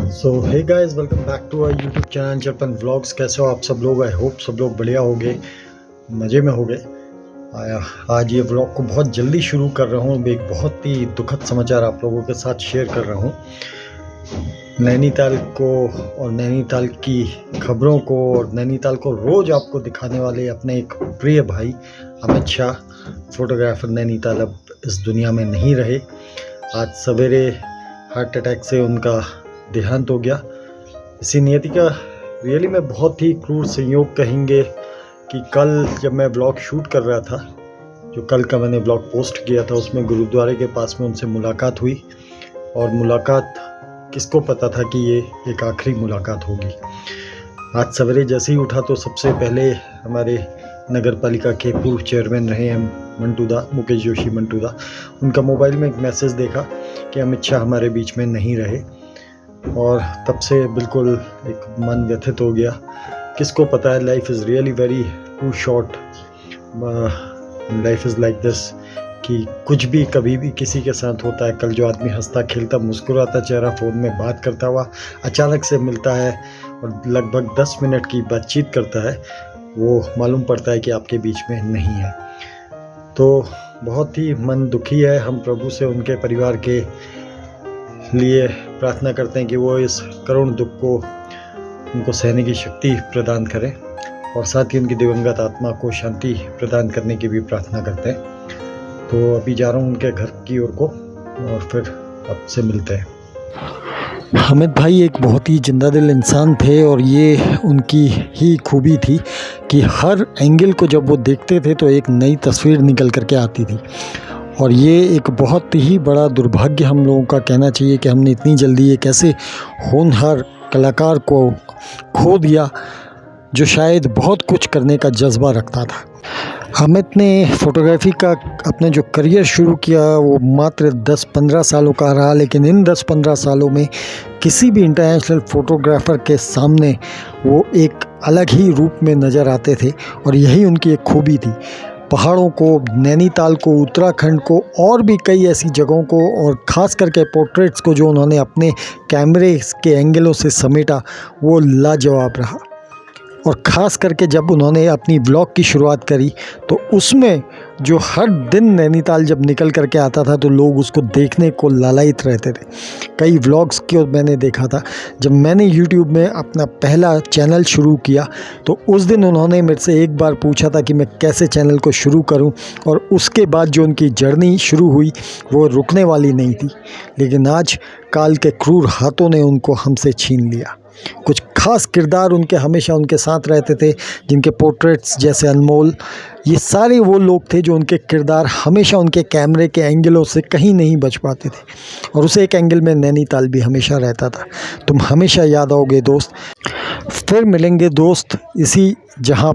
So hey guys, welcome back to our YouTube channel Charpan vlogs. कैसे हो आप सब लोग? आई होप सब लोग बढ़िया होंगे, मज़े में होंगे। आज ये व्लॉग को बहुत जल्दी शुरू कर रहा हूँ। एक बहुत ही दुखद समाचार आप लोगों के साथ शेयर कर रहा हूँ। नैनीताल को और नैनीताल की खबरों को और नैनीताल को रोज़ आपको दिखाने वाले अपने एक प्रिय भाई अमित शाह, फोटोग्राफर नैनीताल, अब इस दुनिया में नहीं रहे। आज सवेरे हार्ट अटैक से उनका देहांत हो गया। इसी नियति का रियली में बहुत ही क्रूर संयोग कहेंगे कि कल जब मैं ब्लॉग शूट कर रहा था, जो कल का मैंने ब्लॉग पोस्ट किया था, उसमें गुरुद्वारे के पास में उनसे मुलाकात हुई। और मुलाकात किसको पता था कि ये एक आखिरी मुलाकात होगी। आज सवेरे जैसे ही उठा तो सबसे पहले हमारे नगर पालिका के पूर्व चेयरमैन रहे हैं मंटूदा, मुकेश जोशी मंटूदा, उनका मोबाइल में एक मैसेज देखा कि अमित शाह हमारे बीच में नहीं रहे। और तब से बिल्कुल एक मन व्यथित हो गया। किसको पता है, life is really very too short. Life is like this कि कुछ भी कभी भी किसी के साथ होता है। कल जो आदमी हंसता खेलता मुस्कुराता चेहरा फ़ोन में बात करता हुआ अचानक से मिलता है और लगभग 10 मिनट की बातचीत करता है, वो मालूम पड़ता है कि आपके बीच में नहीं है। तो बहुत ही मन दुखी है। हम प्रभु से उनके परिवार के लिए प्रार्थना करते हैं कि वो इस करुण दुख को उनको सहने की शक्ति प्रदान करें, और साथ ही उनकी दिवंगत आत्मा को शांति प्रदान करने की भी प्रार्थना करते हैं। तो अभी जा रहा हूँ उनके घर की ओर को और फिर आपसे मिलते हैं। अमित भाई एक बहुत ही जिंदा दिल इंसान थे, और ये उनकी ही खूबी थी कि हर एंगल को जब वो देखते थे तो एक नई तस्वीर निकल करके आती थी। और ये एक बहुत ही बड़ा दुर्भाग्य हम लोगों का कहना चाहिए कि हमने इतनी जल्दी एक ऐसे होनहार कलाकार को खो दिया जो शायद बहुत कुछ करने का जज्बा रखता था। अमित ने फोटोग्राफी का अपने जो करियर शुरू किया वो मात्र 10-15 सालों का रहा, लेकिन इन 10-15 सालों में किसी भी इंटरनेशनल फ़ोटोग्राफ़र के सामने वो एक अलग ही रूप में नज़र आते थे, और यही उनकी एक खूबी थी। पहाड़ों को, नैनीताल को, उत्तराखंड को और भी कई ऐसी जगहों को, और ख़ास करके पोर्ट्रेट्स को जो उन्होंने अपने कैमरे के एंगलों से समेटा, वो लाजवाब रहा। और ख़ास करके जब उन्होंने अपनी व्लॉग की शुरुआत करी तो उसमें जो हर दिन नैनीताल जब निकल करके आता था तो लोग उसको देखने को लालायित रहते थे। कई व्लॉग्स को मैंने देखा था। जब मैंने यूट्यूब में अपना पहला चैनल शुरू किया तो उस दिन उन्होंने मेरे से एक बार पूछा था कि मैं कैसे चैनल को शुरू करूं, और उसके बाद जो उनकी जर्नी शुरू हुई वो रुकने वाली नहीं थी। लेकिन आज काल के क्रूर हाथों ने उनको हमसे छीन लिया। कुछ खास किरदार उनके हमेशा उनके साथ रहते थे, जिनके पोर्ट्रेट्स जैसे अनमोल, ये सारे वो लोग थे जो उनके किरदार हमेशा उनके कैमरे के एंगलों से कहीं नहीं बच पाते थे। और उस एक एंगल में नैनीताल भी हमेशा रहता था। तुम हमेशा याद आओगे दोस्त। फिर मिलेंगे दोस्त इसी जहां